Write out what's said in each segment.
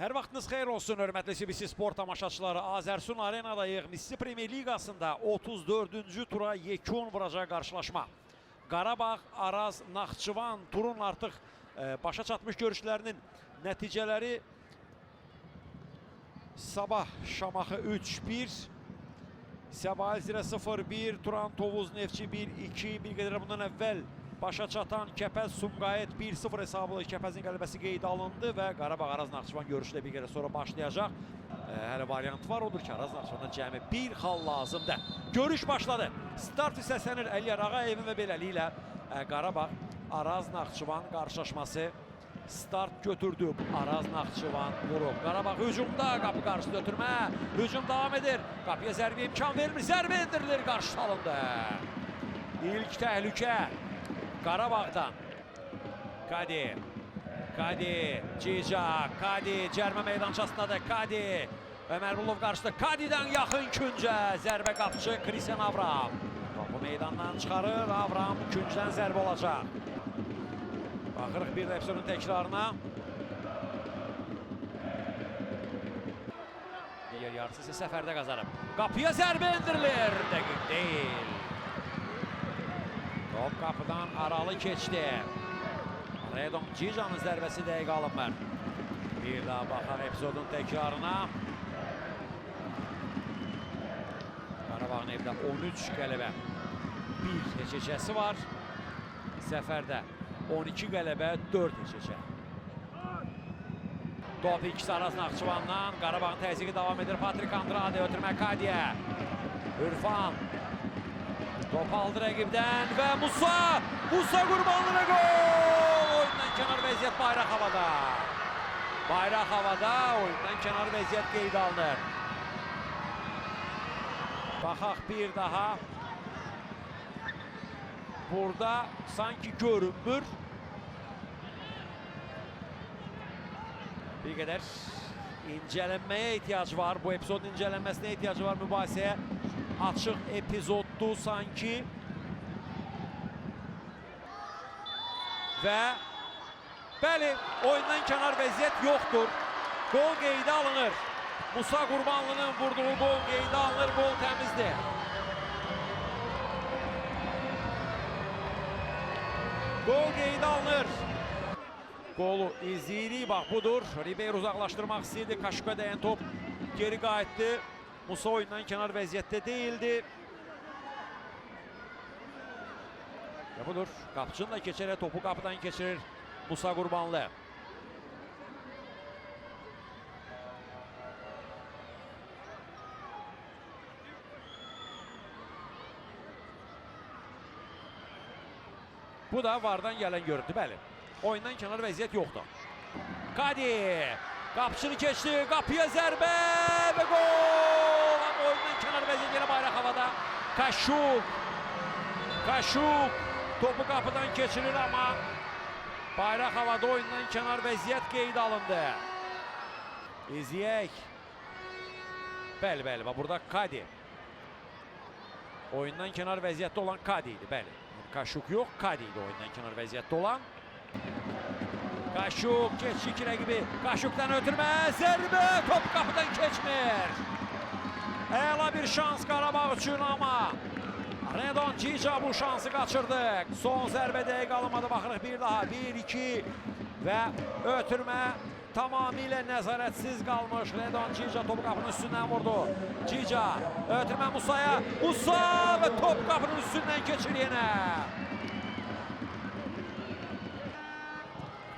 Hər vaxtınız xeyir olsun, hörmətli CBC Sport tamaşaçıları. Azərsun Arenadayıq. Missisi Premyer Liqasında 34-cü tura yekun vuracaq qarşılaşma. Qarabağ, Araz, Naxçıvan turun artıq başa çatmış görüşlərinin nəticələri Sabah Şamaxı 3-1, Səbail Zirə 0-1, Turan Tovuz Neftçi 1-2, bir qədər bundan əvvəl başa çatan Kəpəz Sumqayıt 1-0 hesablı Kəpəzin qələbəsi qeydə alındı və Qarabağ Araz Naxçıvan görüşü də bir qədər sonra başlayacaq. Hələ variant var, odur ki, Araz Naxçıvana cəmi bir xal lazımdır. Görüş başladı. Start səslənir Əliyar Ağayevin və beləliklə Qarabağ Araz Naxçıvan qarşılaşması start götürdü. Araz Naxçıvan vurub. Qarabağ hücumda, qapı qarşısında ötürmə. Hücum davam edir. Qapıya zərbə imkan vermir. Zərbə indirilir, qarşı salındı. İlk təhlükə Qarabağdan. Kadi, Cica, Kadi cərmə meydançasındadır. Kadi, Ömər Bulov qarşıda. Kadidən yaxın küncə zərbə qapıcı Kristian Avram. Topu meydandan çıxarır. Avram küncdən zərbə olacaq. Baxırıq bir də episodun təkrarına. Digər yarısı isə səfərdə qazanıb. Qapıya zərbə indirilir. Dəqiq deyil. Top qapıdan aralı keçdi. Redon Cica'nın zərbəsi dəqiq alınmır. Bir daha baxar episodun təkrarına. Qarabağın evdə 13 qələbə, 1 heçəçəsi var. Səfərdə 12 qələbə, 4 heçəçə. Top ikisi Araz Naxçıvandan. Qarabağın təzyiqi davam edir. Patrik Andrade ötürmə Kadiyə. Ürfan. Top aldı rəqibdən və Musa Qurbanlı'na gol! Oyundan kənar vəziyyət bayraq havada. Bayraq havada, oyundan kənar vəziyyət qeydə alınır. Baxaq bir daha. Burada sanki görünmür. Bir qədər incələnməyə ehtiyac var. Bu epizodun incələnməsinə ehtiyacı var. Mübahisəyə açıq epizoddur sanki. Və bəli, oyundan kənar vəziyyət yoxdur. Gol qeydə alınır. Musa Qurbanlı'nın vurduğu gol qeydə alınır. Gol təmizdir. Gol qeydə alınır. Qolu izləyirik, bax budur. Ribeiro uzaqlaşdırmaq istəyirdi. Kaşuka dəyən top geri qayıtdı. Musa oyundan kənar vəziyyətdə deyildi. Və budur. Qapıcını da keçirər, topu qapıdan keçirir Musa Qurbanlı. Bu da vardan gələn görüntü, bəli. Oyundan kənar vəziyyət yoxdur. Kadi qapıçını keçdi, qapıya zərbə və gol! Amma oyundan kənar vəziyyət yenə bayraq havada. Kaşuk topu qapıdan keçirir, amma bayraq havada, oyundan kənar vəziyyət qeydə alındı. İzləyək. Bəli, burada Kadi. Oyundan kənar vəziyyətdə olan Kadi idi, bəli. Kaşuk yox, Kadi idi oyundan kənar vəziyyətdə olan. Kaşuk keçdi iki rəqibi. Kaşukdan ötürmə, zərbə, top qapıdan keçmir. Əla bir şans Qarabağ üçün, amma Redon Cica bu şansı qaçırdı. Son zərbə dəqiq alınmadı, baxırıq bir daha. 1-2 və ötürmə tamamilə nəzarətsiz qalmış. Redon Cica topu qapının üstündən vurdu. Cica ötürmə Musa'ya. Musa və top qapının üstündən keçir yenə.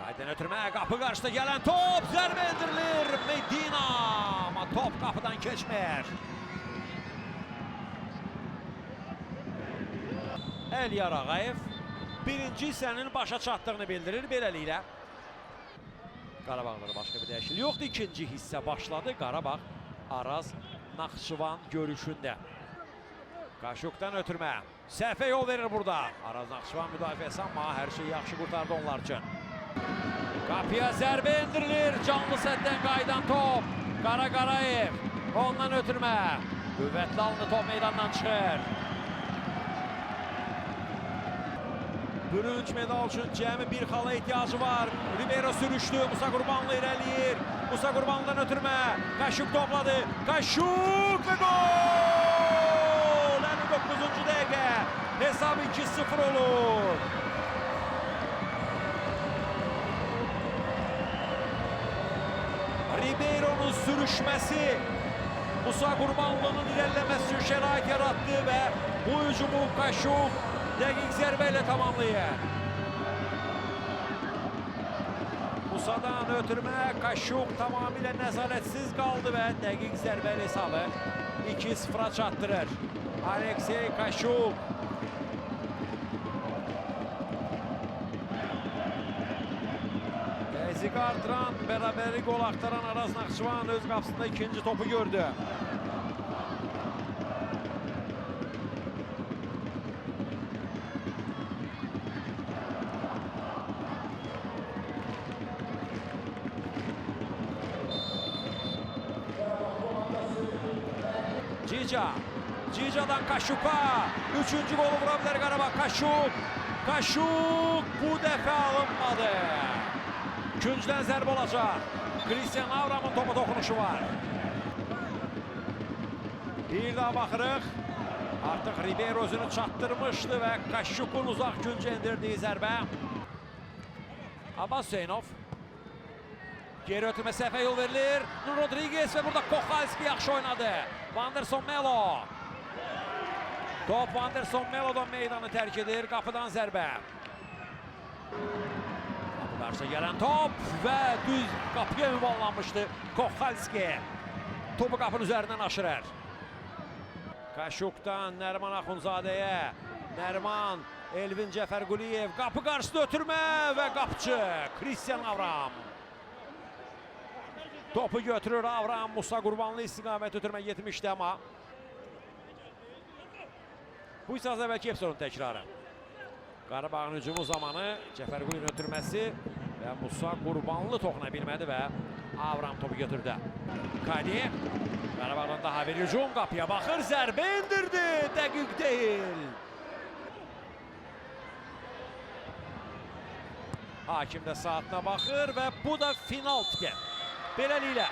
Kadidən ötürmə, qapı qarşıda gələn top, zərbə indirilir Medina, amma top qapıdan keçmir. Əliyar Ağayev birinci hissənin başa çatdığını bildirir beləliklə. Qarabağlara başqa bir dəyişiklik yoxdur. İkinci hissə başladı. Qarabağ Araz Naxçıvan görüşündə. Kaşukdan ötürmə. Səhvə yol verir burada. Araz Naxçıvan müdafiəsi, amma hər şey yaxşı qurtardı onlar üçün. Qapıya zərbə indirilir. Canlı sətdən qayıdan top. Qarayev. Ondan ötürmə. Qüvvətli alındı, top meydandan çıxır. Bürünc medal üçün cəmi bir xala ehtiyacı var. Ribeiro sürüşdü. Musa Qurbanlı irəliyir. Musa Qurbanlıdan ötürmə. Qaşuk topladı. Qaşuk ve gol! 59-cu dəqiqə. Hesab 2-0 olur. Ribeiro'nun sürüşməsi Musa Qurbanlının ilerlemesi için şərait yarattı ve bu hücumu Qaşuk dəqiq zərbə ilə tamamlayır. Musa'dan ötürmə Qaşuk tamamilə nəzarətsiz qaldı və dəqiq zərbəli hesabı 2-0'a çatdırır. Aleksey Qaşuk. Ziqartıran bərabərli gol aktaran Araz Naxçıvan öz qapısında ikinci topu gördü. Cica'dan Qaşuk'a 3. golü vurabilir Qarabağ. Qaşuk bu dəfə alınmadı. Küncdən zərbə olacaq. Christian Avram'ın topa dokunuşu var. Bir daha baxırıq. Artıq Ribeiro özünü çatdırmışdı və Qaşuk'un uzaq küncə indirdiyi zərbə. Abbas Hüseynov. Geri ötürmə səhvə yol verilir. Nur Rodriguez və burada Kochalski yaxşı oynadı. Wanderson Melo. Top Wanderson Melo'dan meydanı tərk edir. Qapıdan zərbə. Qarşı gələn top və düz qapıya ünvanlanmışdı Kochalski. Topu qapının üzərindən aşırır. Qaşuk'dan Nəriman Axundzadəyə. Nəriman, Elvin Cəfərquliyev. Qapı qarşısında ötürmə və qapıcı Christian Avram. Topu götürür Avram. Musa Qurbanlı istiqamət ötürmə yetmişdi amma. Bu isə az əvvəlki episodun təkrarı. Qarabağın hücumu zamanı Cəfərquliyevin ötürməsi və Musa Qurbanlı toxuna bilmədi və Avram topu götürdü. Kadi, Qarabağdan daha bir hücum, qapıya baxır, zərbə indirdi, dəqiq deyil. Hakim də saatına baxır və bu da final fikir. Beləliklə,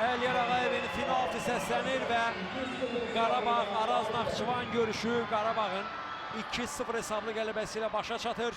Əliyar Ağayevin finalti səslənir və Qarabağ Araz Naxçıvan görüşü Qarabağın 2-0 hesablı qələbəsi ilə başa çatır.